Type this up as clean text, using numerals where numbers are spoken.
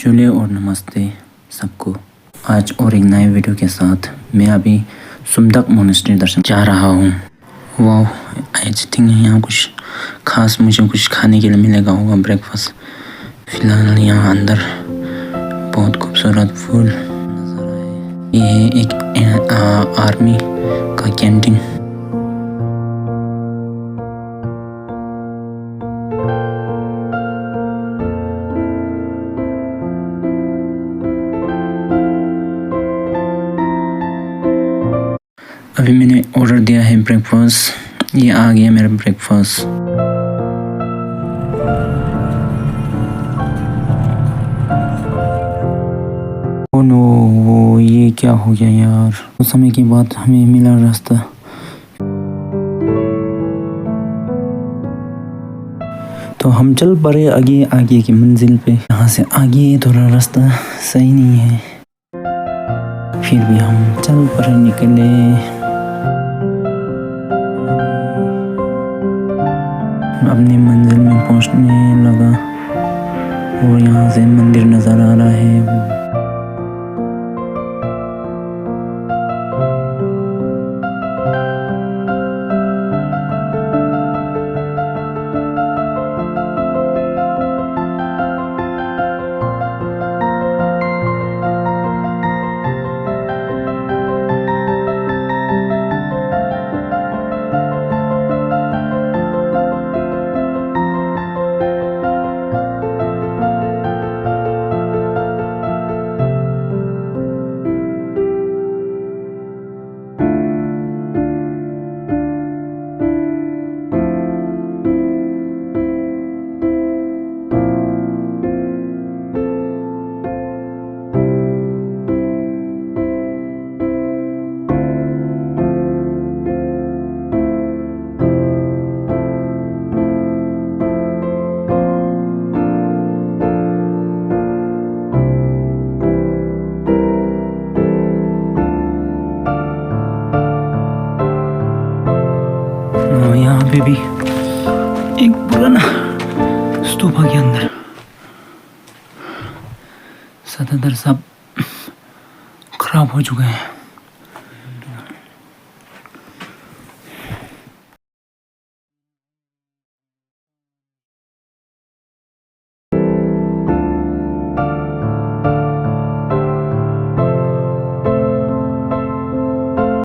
चलिए और नमस्ते सबको। आज और एक नए वीडियो के साथ मैं अभी सुमदक मोनेस्ट्री दर्शन जा रहा हूँ। वाह, आई थिंक यहाँ कुछ खास मुझे कुछ खाने के लिए मिलेगा होगा, ब्रेकफास्ट। फिलहाल यहाँ अंदर बहुत खूबसूरत फूल नज़र आए। ये है एक आर्मी का कैंटीन। अभी मैंने ऑर्डर दिया है ब्रेकफास्ट। ये आ गया मेरा ब्रेकफास्ट। ओह नो, ये क्या हो गया यार। कुछ समय के बाद हमें मिला रास्ता। तो हम चल पड़े आगे की मंजिल पे। यहाँ से आगे थोड़ा रास्ता सही नहीं है, फिर भी हम चल पड़े निकले। अपनी मंजिल में पहुंचने लगा और यहाँ से मंदिर नज़र आ रहा है। यहाँ पे भी एक पुराना स्तूपा के अंदर ज्यादातर सब खराब हो चुके हैं।